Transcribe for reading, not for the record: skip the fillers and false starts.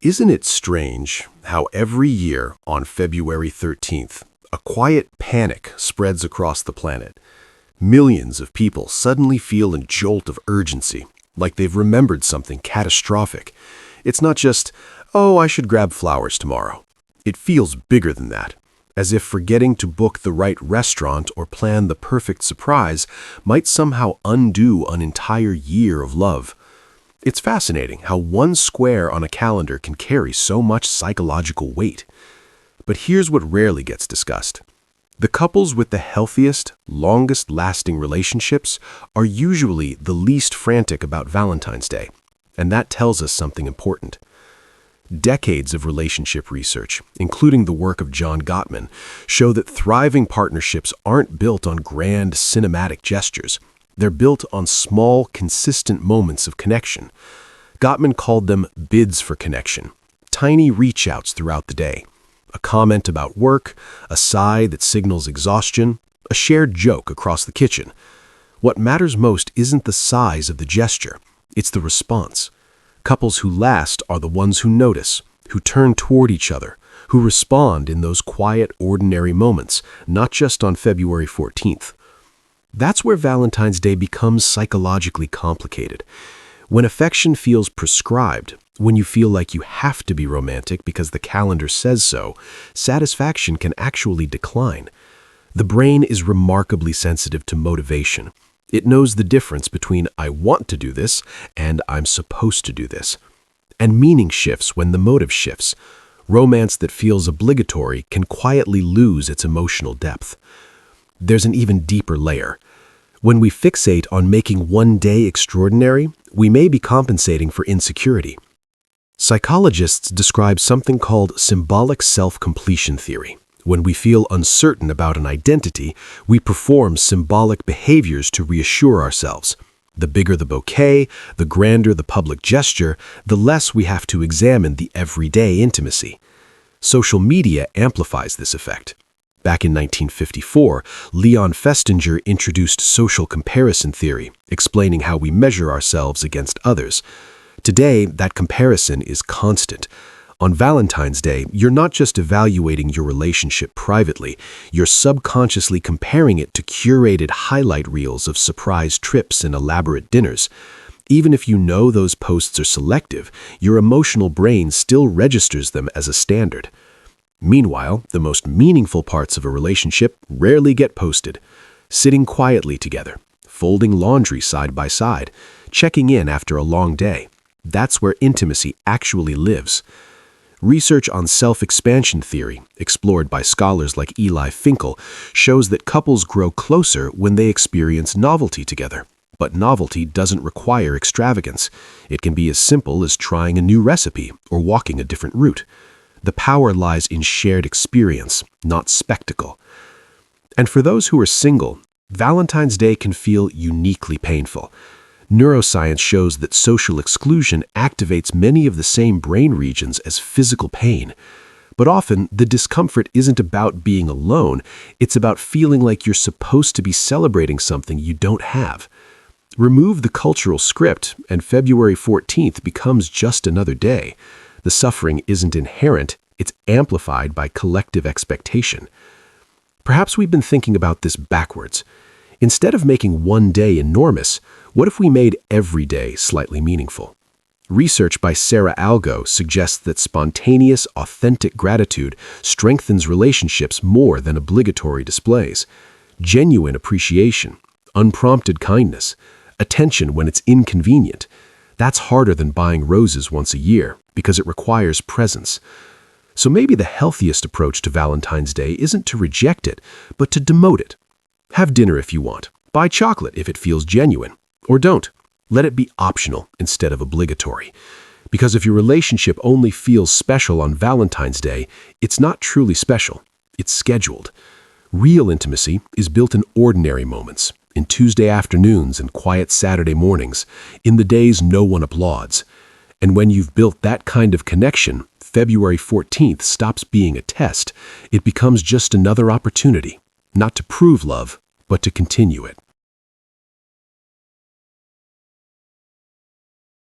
Isn't it strange how every year on February 13th, a quiet panic spreads across the planet? Millions of people suddenly feel a jolt of urgency, like they've remembered something catastrophic. It's not just, oh, I should grab flowers tomorrow. It feels bigger than that, as if forgetting to book the right restaurant or plan the perfect surprise might somehow undo an entire year of love. It's fascinating how one square on a calendar can carry so much psychological weight. But here's what rarely gets discussed. The couples with the healthiest, longest-lasting relationships are usually the least frantic about Valentine's Day, and that tells us something important. Decades of relationship research, including the work of John Gottman, show that thriving partnerships aren't built on grand cinematic gestures. They're built on small, consistent moments of connection. Gottman called them bids for connection, tiny reach-outs throughout the day. A comment about work, a sigh that signals exhaustion, a shared joke across the kitchen. What matters most isn't the size of the gesture, it's the response. Couples who last are the ones who notice, who turn toward each other, who respond in those quiet, ordinary moments, not just on February 14th. That's where Valentine's Day becomes psychologically complicated. When affection feels prescribed, when you feel like you have to be romantic because the calendar says so, satisfaction can actually decline. The brain is remarkably sensitive to motivation. It knows the difference between I want to do this and I'm supposed to do this. And meaning shifts when the motive shifts. Romance that feels obligatory can quietly lose its emotional depth. There's an even deeper layer. When we fixate on making one day extraordinary, we may be compensating for insecurity. Psychologists describe something called symbolic self-completion theory. When we feel uncertain about an identity, we perform symbolic behaviors to reassure ourselves. The bigger the bouquet, the grander the public gesture, the less we have to examine the everyday intimacy. Social media amplifies this effect. Back in 1954, Leon Festinger introduced social comparison theory, explaining how we measure ourselves against others. Today, that comparison is constant. On Valentine's Day, you're not just evaluating your relationship privately, you're subconsciously comparing it to curated highlight reels of surprise trips and elaborate dinners. Even if you know those posts are selective, your emotional brain still registers them as a standard. Meanwhile, the most meaningful parts of a relationship rarely get posted. Sitting quietly together, folding laundry side by side, checking in after a long day. That's where intimacy actually lives. Research on self-expansion theory, explored by scholars like Eli Finkel, shows that couples grow closer when they experience novelty together. But novelty doesn't require extravagance. It can be as simple as trying a new recipe or walking a different route. The power lies in shared experience, not spectacle. And for those who are single, Valentine's Day can feel uniquely painful. Neuroscience shows that social exclusion activates many of the same brain regions as physical pain. But often, the discomfort isn't about being alone, it's about feeling like you're supposed to be celebrating something you don't have. Remove the cultural script, and February 14th becomes just another day. The suffering isn't inherent, it's amplified by collective expectation. Perhaps we've been thinking about this backwards. Instead of making one day enormous, what if we made every day slightly meaningful? Research by Sara Algoe suggests that spontaneous, authentic gratitude strengthens relationships more than obligatory displays. Genuine appreciation, unprompted kindness, attention when it's inconvenient. That's harder than buying roses once a year because it requires presence. So maybe the healthiest approach to Valentine's Day isn't to reject it, but to demote it. Have dinner if you want. Buy chocolate if it feels genuine. Or don't. Let it be optional instead of obligatory. Because if your relationship only feels special on Valentine's Day, it's not truly special. It's scheduled. Real intimacy is built in ordinary moments, in Tuesday afternoons and quiet Saturday mornings, in the days no one applauds. And when you've built that kind of connection, February 14th stops being a test. It becomes just another opportunity, not to prove love, but to continue it.